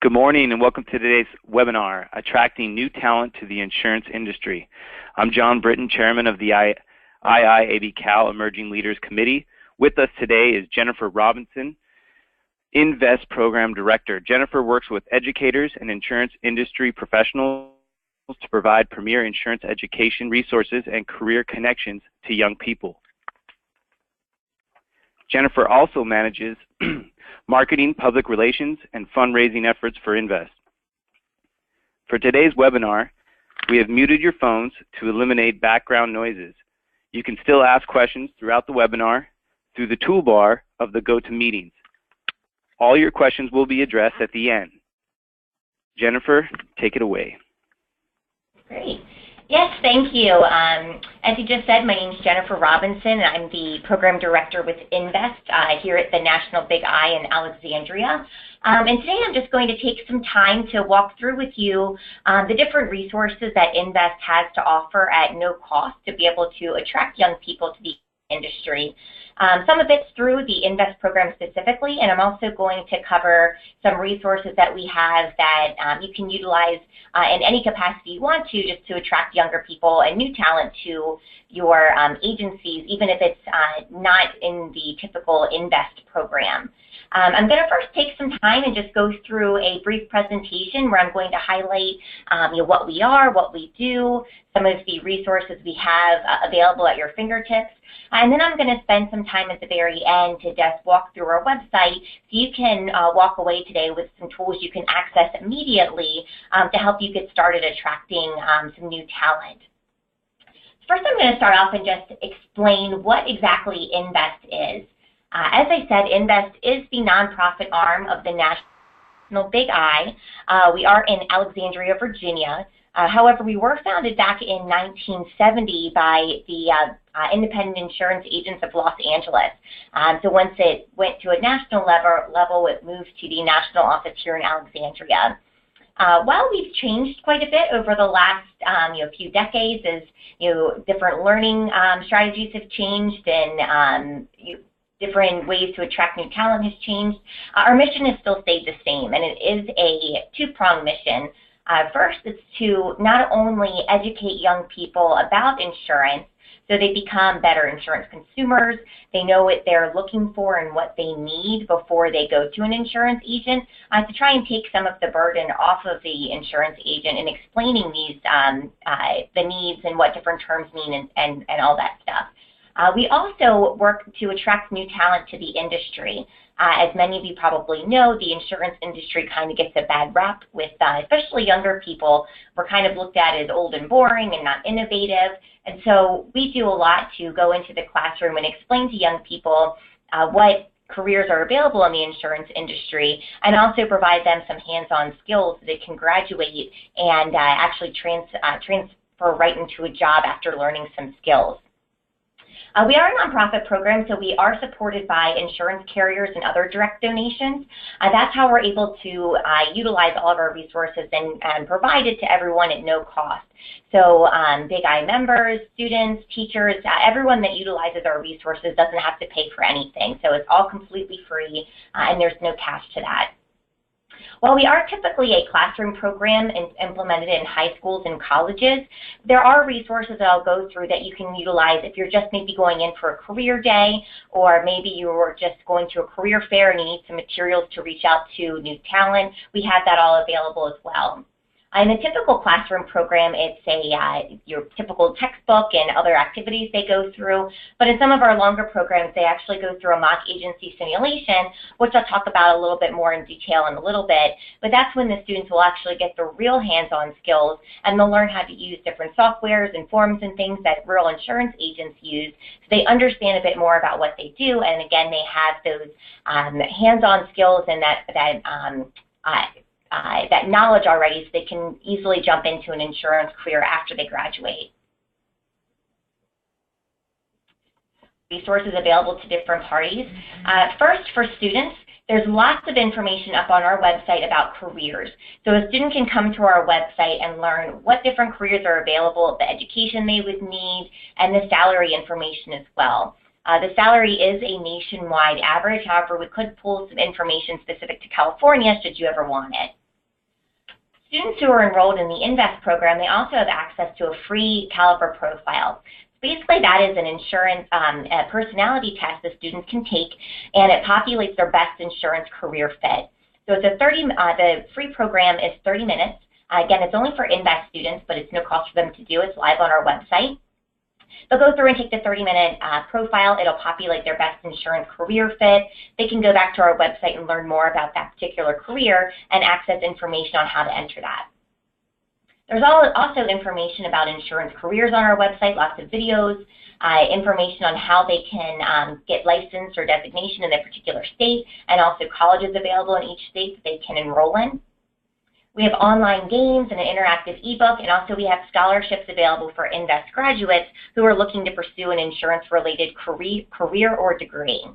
Good morning and welcome to today's webinar, Attracting New Talent to the Insurance Industry. I'm John Britton, Chairman of the IIAB-CAL Emerging Leaders Committee. With us today is Jennifer Robinson, InVEST Program Director. Jennifer works with educators and insurance industry professionals to provide premier insurance education resources and career connections to young people. Jennifer also manages marketing, public relations, and fundraising efforts for InVEST. For today's webinar, we have muted your phones to eliminate background noises. You can still ask questions throughout the webinar through the toolbar of the GoToMeetings. All your questions will be addressed at the end. Jennifer, take it away. Great. Yes, thank you. As you just said, my name is Jennifer Robinson, and I'm the Program Director with InVEST here at the National Big I in Alexandria. And today I'm just going to take some time to walk through with you the different resources that InVEST has to offer at no cost to be able to attract young people to the industry. Some of it's through the InVEST program specifically, and I'm also going to cover some resources that we have that you can utilize in any capacity you want to, just to attract younger people and new talent to your agencies, even if it's not in the typical InVEST program. I'm going to first take some time and just go through a brief presentation where I'm going to highlight what we are, what we do, some of the resources we have available at your fingertips. And then I'm going to spend some time at the very end to just walk through our website so you can walk away today with some tools you can access immediately to help you get started attracting some new talent. First, I'm going to start off and just explain what exactly InVEST is. As I said, InVEST is the nonprofit arm of the National Big I. We are in Alexandria, Virginia. However, we were founded back in 1970 by the Independent Insurance Agents of Los Angeles. So once it went to a national level, it moved to the national office here in Alexandria. While we've changed quite a bit over the last few decades, as different learning strategies have changed and different ways to attract new talent has changed, our mission has still stayed the same, and it is a two-pronged mission. First, it's to not only educate young people about insurance so they become better insurance consumers, they know what they're looking for and what they need before they go to an insurance agent, to try and take some of the burden off of the insurance agent in explaining these the needs and what different terms mean and all that stuff. We also work to attract new talent to the industry. As many of you probably know, the insurance industry kind of gets a bad rap with especially younger people. We're kind of looked at as old and boring and not innovative. And so we do a lot to go into the classroom and explain to young people what careers are available in the insurance industry, and also provide them some hands-on skills so they can graduate and actually transfer right into a job after learning some skills. We are a nonprofit program, so we are supported by insurance carriers and other direct donations. That's how we're able to utilize all of our resources and provide it to everyone at no cost. So Big I members, students, teachers, everyone that utilizes our resources doesn't have to pay for anything. So it's all completely free, and there's no cash to that. While we are typically a classroom program implemented in high schools and colleges, there are resources that I'll go through that you can utilize if you're just maybe going in for a career day, or maybe you're just going to a career fair and you need some materials to reach out to new talent. We have that all available as well. In a typical classroom program, it's your typical textbook and other activities they go through. But in some of our longer programs, they actually go through a mock agency simulation, which I'll talk about a little bit more in detail in a little bit. But that's when the students will actually get the real hands-on skills, and they'll learn how to use different softwares and forms and things that real insurance agents use, so they understand a bit more about what they do. And again, they have those hands-on skills and that knowledge already, so they can easily jump into an insurance career after they graduate. Resources available to different parties. First, for students, there's lots of information up on our website about careers. So a student can come to our website and learn what different careers are available, the education they would need, and the salary information as well. The salary is a nationwide average. However, we could pull some information specific to California should you ever want it. Students who are enrolled in the InVEST program, they also have access to a free caliber profile. Basically, that is an insurance a personality test the students can take, and it populates their best insurance career fit. So it's the free program is 30 minutes. Again, it's only for InVEST students, but it's no cost for them to do. It's live on our website. They'll go through and take the 30-minute profile. It'll populate their best insurance career fit. They can go back to our website and learn more about that particular career and access information on how to enter that. There's also information about insurance careers on our website, lots of videos, information on how they can get licensed or designation in a particular state, and also colleges available in each state that they can enroll in. We have online games and an interactive ebook, and also we have scholarships available for InVEST graduates who are looking to pursue an insurance-related career or degree.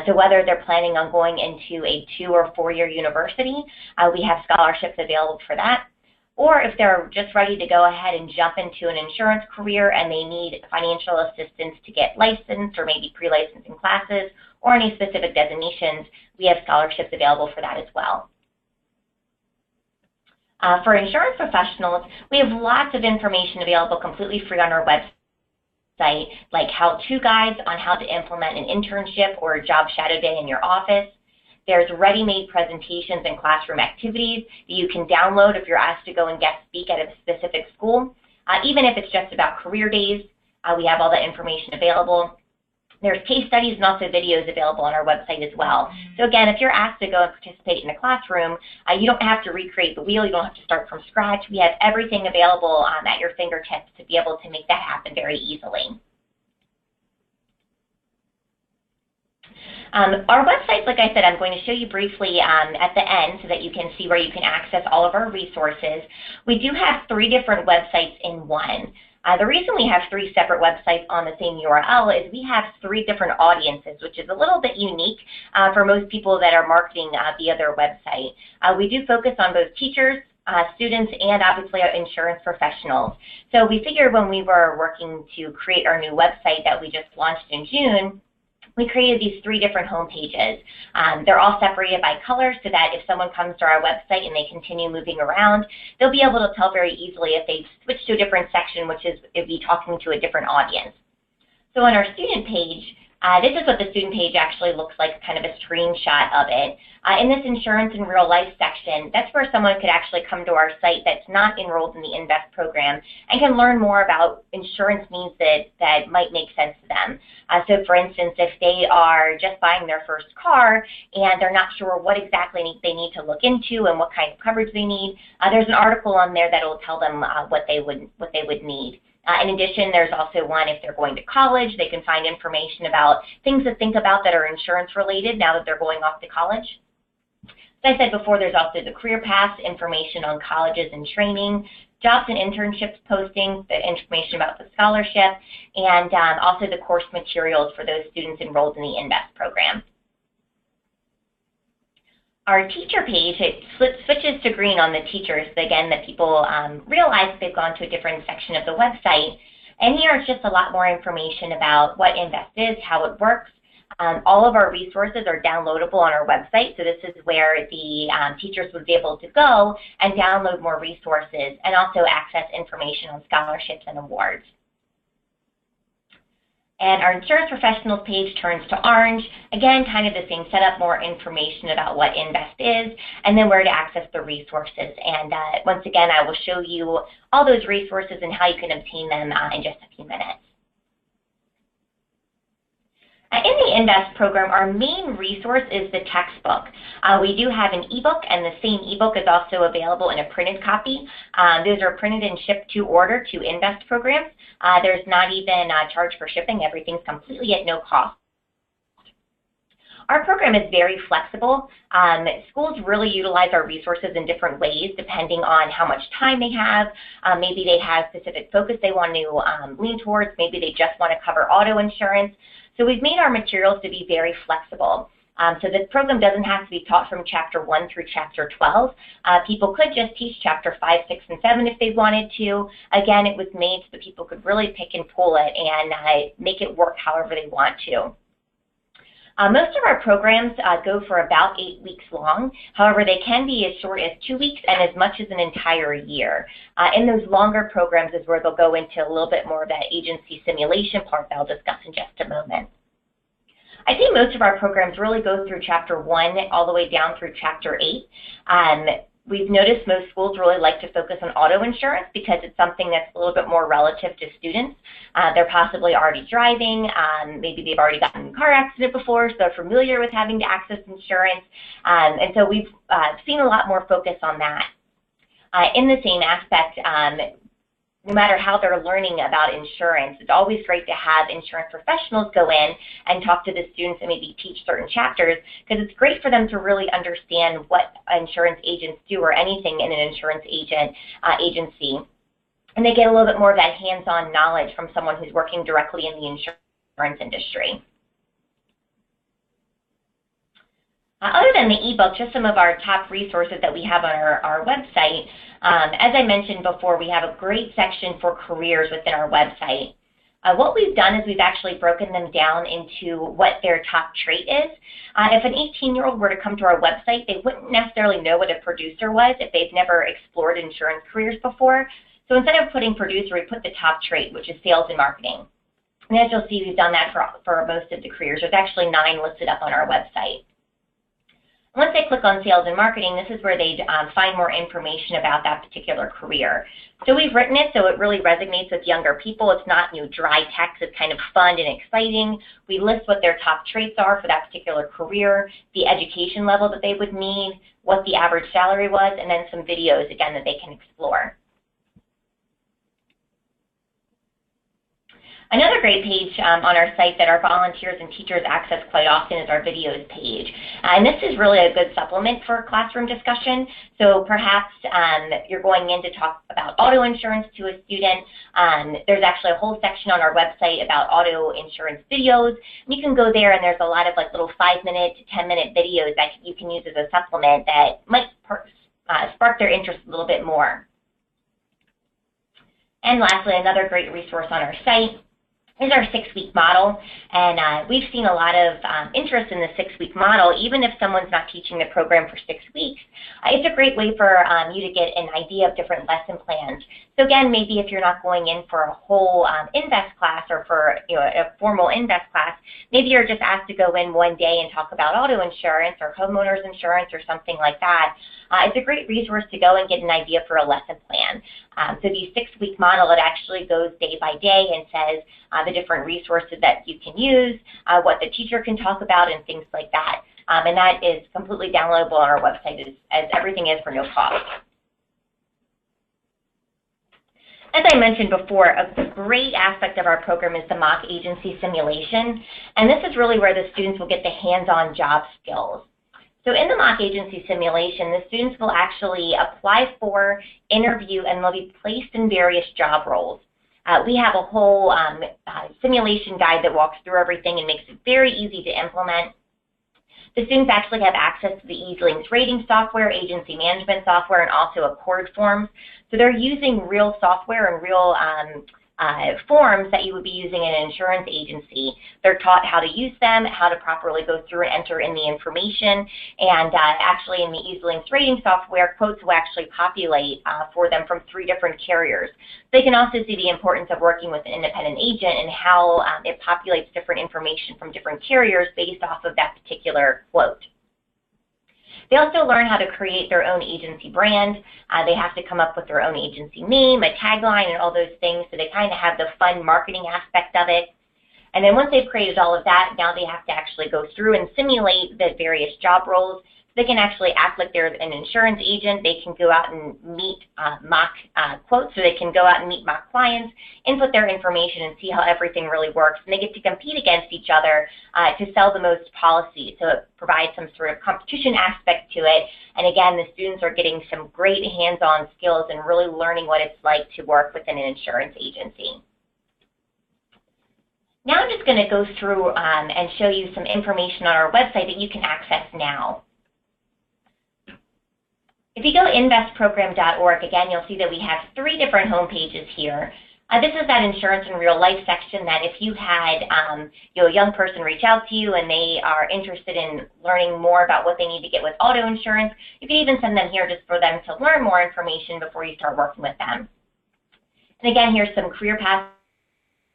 So whether they're planning on going into a 2- or 4-year university, we have scholarships available for that. Or if they're just ready to go ahead and jump into an insurance career and they need financial assistance to get licensed or maybe pre-licensing classes or any specific designations, we have scholarships available for that as well. For insurance professionals, we have lots of information available completely free on our website, like how-to guides on how to implement an internship or a job shadow day in your office. There's ready-made presentations and classroom activities that you can download if you're asked to go and guest speak at a specific school. Even if it's just about career days, we have all that information available. There's case studies and also videos available on our website as well. So again, if you're asked to go and participate in a classroom, you don't have to recreate the wheel. You don't have to start from scratch. We have everything available at your fingertips to be able to make that happen very easily. Our website, like I said, I'm going to show you briefly at the end so that you can see where you can access all of our resources. We do have 3 different websites in one. The reason we have 3 separate websites on the same URL is we have 3 different audiences, which is a little bit unique for most people that are marketing via their website. We do focus on both teachers, students, and obviously our insurance professionals. So we figured when we were working to create our new website that we just launched in June, we created these 3 different home pages. They're all separated by color so that if someone comes to our website and they continue moving around, they'll be able to tell very easily if they've switched to a different section, which is if be talking to a different audience. So on our student page, this is what the student page actually looks like, kind of a screenshot of it. In this insurance in real life section, that's where someone could actually come to our site that's not enrolled in the InVEST program and can learn more about insurance needs that might make sense to them. So for instance, if they are just buying their first car and they're not sure what exactly they need to look into and what kind of coverage they need, there's an article on there that will tell them what they would need. In addition, there's also one if they're going to college, they can find information about things to think about that are insurance related now that they're going off to college. As I said before, there's also the career paths, information on colleges and training, jobs and internships posting, the information about the scholarship, and also the course materials for those students enrolled in the InVEST program. Our teacher page, it switches to green on the teachers, again, that people realize they've gone to a different section of the website. And here is just a lot more information about what InVEST is, how it works. All of our resources are downloadable on our website, so this is where the teachers would be able to go and download more resources and also access information on scholarships and awards. And our insurance professionals page turns to orange. Again, kind of the same setup, more information about what InVEST is, and then where to access the resources. And once again, I will show you all those resources and how you can obtain them in just a few minutes. In the InVEST program, our main resource is the textbook. We do have an ebook, and the same ebook is also available in a printed copy. Those are printed and shipped to order to InVEST programs. There's not even a charge for shipping. Everything's completely at no cost. Our program is very flexible. Schools really utilize our resources in different ways depending on how much time they have. Maybe they have specific focus they want to lean towards. Maybe they just want to cover auto insurance. So we've made our materials to be very flexible. So the program doesn't have to be taught from Chapter 1 through Chapter 12. People could just teach Chapter 5, 6, and 7 if they wanted to. Again, it was made so that people could really pick and pull it and make it work however they want to. Most of our programs go for about 8 weeks long. However, they can be as short as 2 weeks and as much as an entire year. In those longer programs is where they'll go into a little bit more of that agency simulation part that I'll discuss in just a moment. I think most of our programs really go through Chapter 1 all the way down through Chapter 8. We've noticed most schools really like to focus on auto insurance because it's something that's a little bit more relative to students. They're possibly already driving, maybe they've already gotten in a car accident before, so they're familiar with having to access insurance, and so we've seen a lot more focus on that. In the same aspect, no matter how they're learning about insurance, it's always great to have insurance professionals go in and talk to the students and maybe teach certain chapters, because it's great for them to really understand what insurance agents do or anything in an insurance agency. And they get a little bit more of that hands-on knowledge from someone who's working directly in the insurance industry. Other than the ebook, just some of our top resources that we have on our website. As I mentioned before, we have a great section for careers within our website. What we've done is we've actually broken them down into what their top trait is. If an 18-year-old were to come to our website, they wouldn't necessarily know what a producer was if they've never explored insurance careers before. So instead of putting producer, we put the top trait, which is sales and marketing. And as you'll see, we've done that for most of the careers. There's actually 9 listed up on our website. Once they click on sales and marketing, this is where they find more information about that particular career. So we've written it so it really resonates with younger people. It's not dry text. It's kind of fun and exciting. We list what their top traits are for that particular career, the education level that they would need, what the average salary was, and then some videos, again, that they can explore. Another great page on our site that our volunteers and teachers access quite often is our videos page. And this is really a good supplement for classroom discussion. So perhaps you're going in to talk about auto insurance to a student. There's actually a whole section on our website about auto insurance videos. And you can go there and there's a lot of little 5-minute to 10-minute videos that you can use as a supplement that might spark their interest a little bit more. And lastly, another great resource on our site is our 6-week model, and we've seen a lot of interest in the 6-week model. Even if someone's not teaching the program for 6 weeks, it's a great way for you to get an idea of different lesson plans. So again, maybe if you're not going in for a whole InVEST class or for a formal InVEST class, maybe you're just asked to go in one day and talk about auto insurance or homeowners insurance or something like that. It's a great resource to go and get an idea for a lesson plan. So the 6-week model, it actually goes day by day and says the different resources that you can use, what the teacher can talk about, and things like that. And that is completely downloadable on our website as everything is for no cost. As I mentioned before, a great aspect of our program is the mock agency simulation. And this is really where the students will get the hands-on job skills. So in the mock agency simulation, the students will actually apply for, interview, and they'll be placed in various job roles. We have a whole simulation guide that walks through everything and makes it very easy to implement. The students actually have access to the EasyLinks rating software, agency management software, and also Accord forms. So they're using real software and real forms that you would be using in an insurance agency. They're taught how to use them, how to properly go through and enter in the information, and actually in the EasyLinks rating software, quotes will actually populate for them from 3 different carriers. They can also see the importance of working with an independent agent and how it populates different information from different carriers based off of that particular quote. They also learn how to create their own agency brand. They have to come up with their own agency name, a tagline, and all those things, so they kind of have the fun marketing aspect of it. And then once they've created all of that, now they have to actually go through and simulate the various job roles. They can actually act like they're an insurance agent. They can go out and meet mock quotes, so they can go out and meet mock clients, input their information, and see how everything really works. And they get to compete against each other to sell the most policies. So it provides some sort of competition aspect to it. And again, the students are getting some great hands-on skills and really learning what it's like to work within an insurance agency. Now I'm just going to go through and show you some information on our website that you can access now. If you go to investprogram.org, again, you'll see that we have 3 different home pages here. This is that insurance in real life section that if you had a young person reach out to you and they are interested in learning more about what they need to get with auto insurance, you can even send them here just for them to learn more information before you start working with them. And again, here's some career path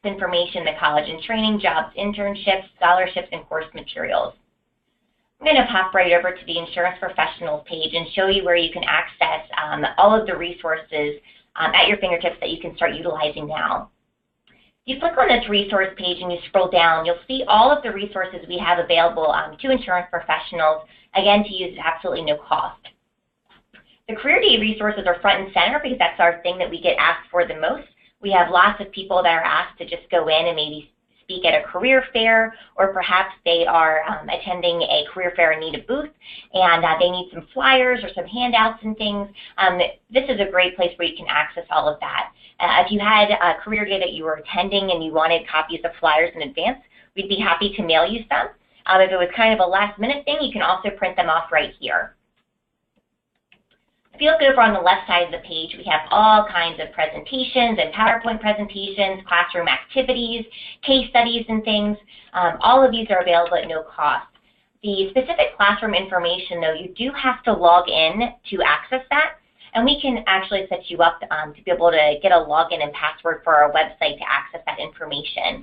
information, the college and training, jobs, internships, scholarships, and course materials. I'm going to pop right over to the insurance professionals page and show you where you can access all of the resources at your fingertips that you can start utilizing now. If you click on this resource page and you scroll down, you'll see all of the resources we have available to insurance professionals, again, to use at absolutely no cost. The Career Day resources are front and center because that's our thing that we get asked for the most. We have lots of people that are asked to just go in and maybe speak at a career fair, or perhaps they are attending a career fair and need a booth, and they need some flyers or some handouts and things. This is a great place where you can access all of that. If you had a career day that you were attending and you wanted copies of flyers in advance, we'd be happy to mail you some. If it was kind of a last minute thing, you can also print them off right here. If you look over on the left side of the page, we have all kinds of presentations and PowerPoint presentations, classroom activities, case studies and things. All of these are available at no cost. The specific classroom information, though, you do have to log in to access that, and we can actually set you up to be able to get a login and password for our website to access that information.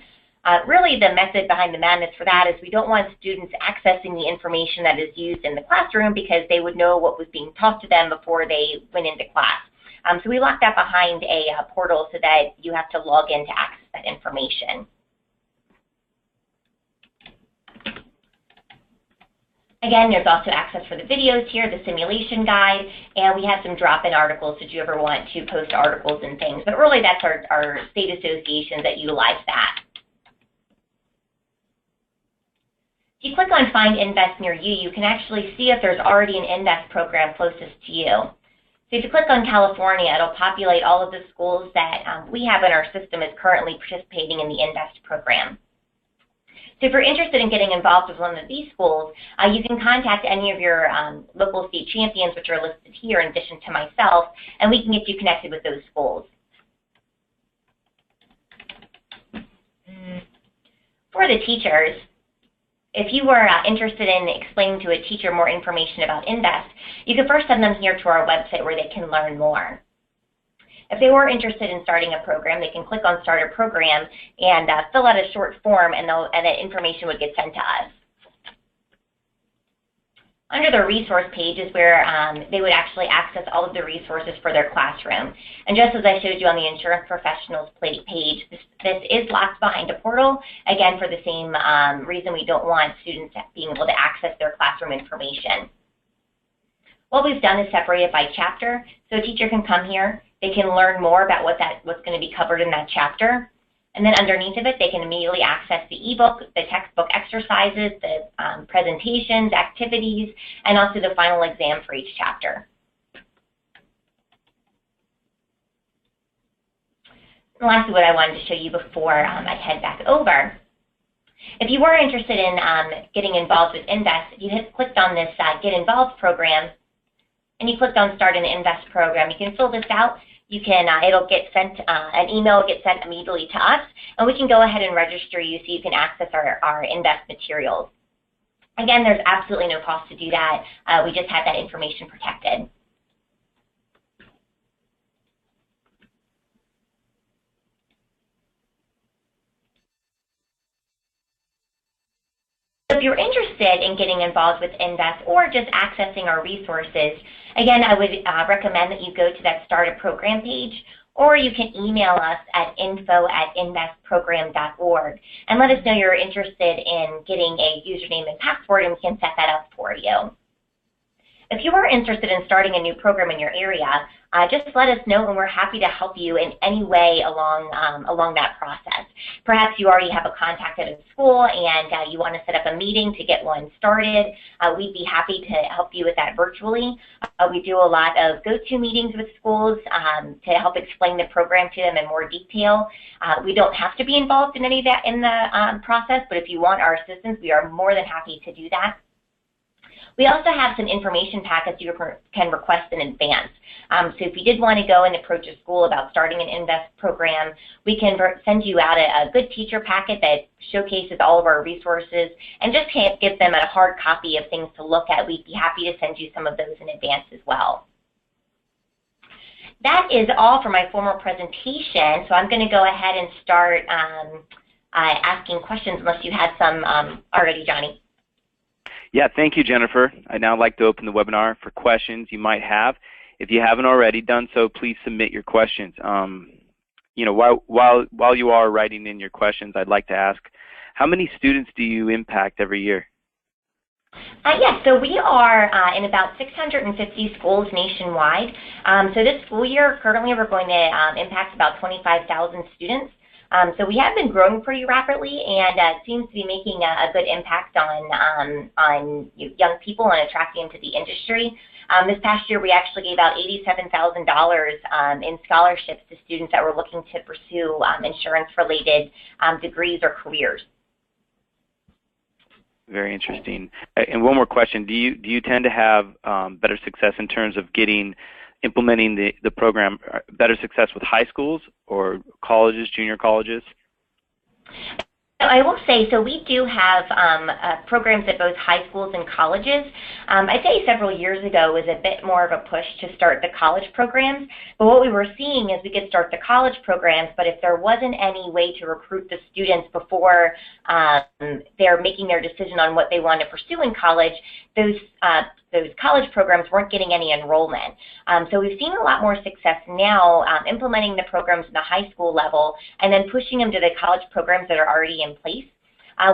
Really, the method behind the madness for that is we don't want students accessing the information that is used in the classroom because they would know what was being taught to them before they went into class. So we lock that behind a portal so that you have to log in to access that information. Again, there's also access for the videos here, the simulation guide, and we have some drop-in articles if you ever want to post articles and things. But really, that's our state associations that utilize that. If you click on Find InVEST near you, you can actually see if there's already an InVEST program closest to you. So if you click on California, it'll populate all of the schools that we have in our system as currently participating in the InVEST program. So if you're interested in getting involved with one of these schools, you can contact any of your local state champions, which are listed here in addition to myself, and we can get you connected with those schools. For the teachers, if you were interested in explaining to a teacher more information about InVEST, you can first send them here to our website where they can learn more. If they were interested in starting a program, they can click on Start a Program and fill out a short form, and that information would get sent to us. Under the resource page is where they would actually access all of the resources for their classroom. And just as I showed you on the insurance professionals page, this is locked behind a portal, again for the same reason we don't want students being able to access their classroom information. What we've done is separate it by chapter, so a teacher can come here, they can learn more about what's going to be covered in that chapter. And then underneath of it, they can immediately access the ebook, the textbook exercises, the presentations, activities, and also the final exam for each chapter. And lastly, what I wanted to show you before I head back over. If you were interested in getting involved with InVEST, if you clicked on this Get Involved program, and you clicked on Start an InVEST program, you can fill this out. You can, it'll get sent, an email will get sent immediately to us, and we can go ahead and register you so you can access our InVEST materials. Again, there's absolutely no cost to do that. We just have that information protected. If you're interested in getting involved with InVEST or just accessing our resources, again, I would recommend that you go to that Start a Program page, or you can email us at info@investprogram.org and let us know you're interested in getting a username and password, and we can set that up for you. If you are interested in starting a new program in your area, just let us know, and we're happy to help you in any way along that process. Perhaps you already have a contact at a school and you want to set up a meeting to get one started. We'd be happy to help you with that virtually. We do a lot of go-to meetings with schools to help explain the program to them in more detail. We don't have to be involved in any of that in the process, but if you want our assistance, we are more than happy to do that. We also have some information packets you can request in advance. So if you did want to go and approach a school about starting an InVEST program, we can send you out a good teacher packet that showcases all of our resources and just give them a hard copy of things to look at. We'd be happy to send you some of those in advance as well. That is all for my formal presentation, so I'm going to go ahead and start asking questions unless you had some already, Johnny. Yeah, thank you, Jennifer. I'd now like to open the webinar for questions you might have. If you haven't already done so, please submit your questions. You know, while you are writing in your questions, I'd like to ask, how many students do you impact every year? Yes, so we are in about 650 schools nationwide. So this school year, currently we're going to impact about 25,000 students. So we have been growing pretty rapidly, and it seems to be making a good impact on young people and attracting them to the industry. This past year, we actually gave out $87,000 in scholarships to students that were looking to pursue insurance-related degrees or careers. Very interesting. And one more question: Do you tend to have better success in terms of implementing the program, better success with high schools or colleges, junior colleges? I will say, so we do have programs at both high schools and colleges. I'd say several years ago was a bit more of a push to start the college programs, but what we were seeing is we could start the college programs, but if there wasn't any way to recruit the students before they're making their decision on what they want to pursue in college, those college programs weren't getting any enrollment. So we've seen a lot more success now implementing the programs in the high school level and then pushing them to the college programs that are already in place.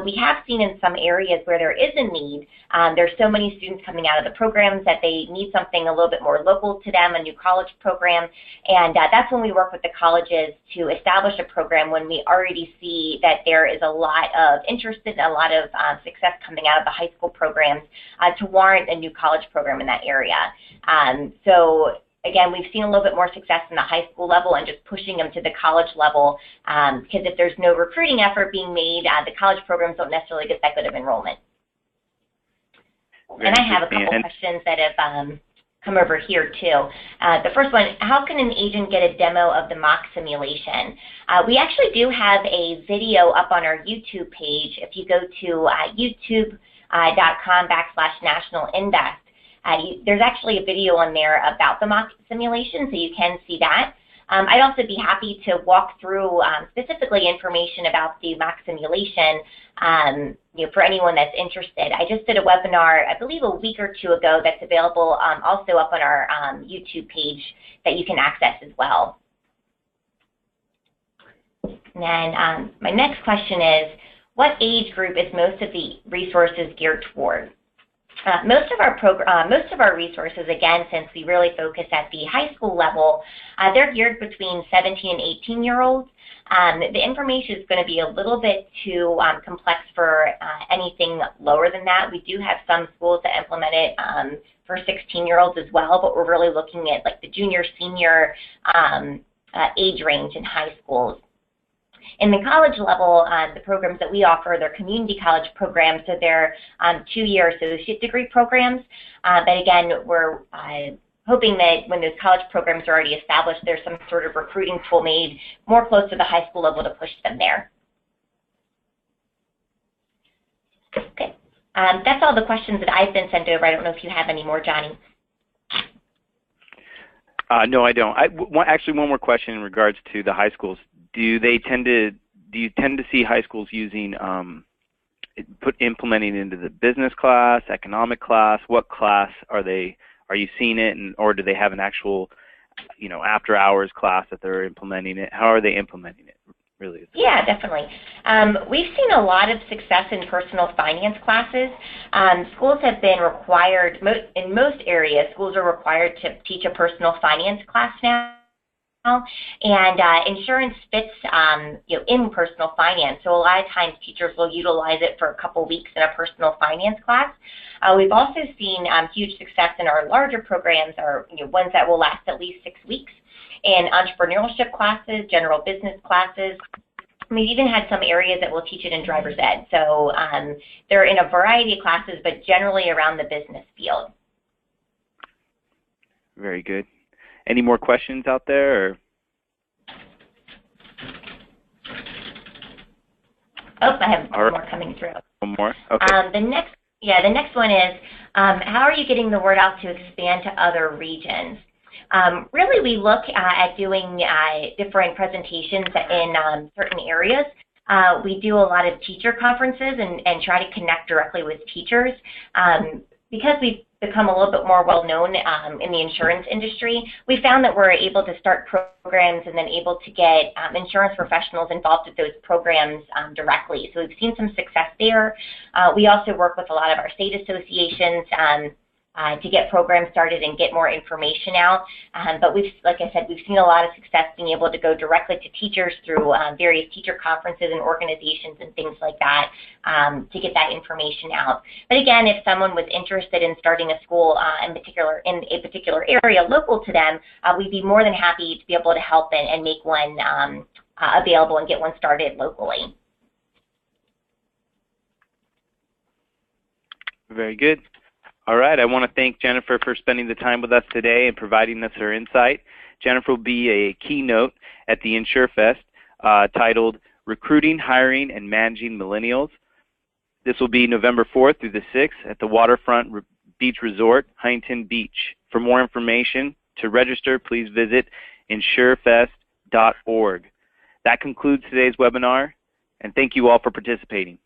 We have seen in some areas where there is a need, there's so many students coming out of the programs that they need something a little bit more local to them, a new college program, and that's when we work with the colleges to establish a program when we already see that there is a lot of interest and a lot of success coming out of the high school programs to warrant a new college program in that area. So again, we've seen a little bit more success in the high school level and just pushing them to the college level because if there's no recruiting effort being made, the college programs don't necessarily get that good of enrollment. And I have a couple questions that have come over here too. The first one, how can an agent get a demo of the mock simulation? We actually do have a video up on our YouTube page. If you go to youtube.com/nationalinvest, there's actually a video on there about the mock simulation, so you can see that. I'd also be happy to walk through specifically information about the mock simulation for anyone that's interested. I just did a webinar, I believe a week or two ago, that's available also up on our YouTube page that you can access as well. And then my next question is, what age group is most of the resources geared toward? Most of our resources, again, since we really focus at the high school level, they're geared between 17 and 18-year-olds. The information is going to be a little bit too complex for anything lower than that. We do have some schools that implement it for 16-year-olds as well, but we're really looking at like the junior, senior age range in high schools. In the college level, the programs that we offer, they're community college programs, so they're two-year associate degree programs. But again, we're hoping that when those college programs are already established, there's some sort of recruiting tool made more close to the high school level to push them there. Okay, that's all the questions that I've been sent over. I don't know if you have any more, Johnny. No, I don't. Actually, one more question in regards to the high schools. Do you tend to see high schools using implementing into the business class, economic class? What class are you seeing it, or do they have an actual, after hours class that they're implementing it? How are they implementing it? Really? Yeah, definitely. We've seen a lot of success in personal finance classes. Schools have been required, in most areas, schools are required to teach a personal finance class now. And insurance fits in personal finance, so a lot of times teachers will utilize it for a couple weeks in a personal finance class. We've also seen huge success in our larger programs, or ones that will last at least 6 weeks, in entrepreneurship classes, general business classes, We've even had some areas that will teach it in driver's ed. So they're in a variety of classes, but generally around the business field. Very good. Any more questions out there? Or? Oh, I have one more coming through. One more? Okay. The next one is, how are you getting the word out to expand to other regions? Really, we look at doing different presentations in certain areas. We do a lot of teacher conferences and try to connect directly with teachers. Because we've become a little bit more well-known in the insurance industry, we found that we're able to start programs and then able to get insurance professionals involved with those programs directly. So we've seen some success there. We also work with a lot of our state associations to get programs started and get more information out. But like I said, we've seen a lot of success being able to go directly to teachers through various teacher conferences and organizations and things like that to get that information out. But again, if someone was interested in starting a school in a particular area local to them, we'd be more than happy to be able to help and make one available and get one started locally. Very good. All right, I want to thank Jennifer for spending the time with us today and providing us her insight. Jennifer will be a keynote at the InsureFest titled Recruiting, Hiring, and Managing Millennials. This will be November 4th through the 6th at the Waterfront Beach Resort, Huntington Beach. For more information, to register, please visit insurefest.org. That concludes today's webinar, and thank you all for participating.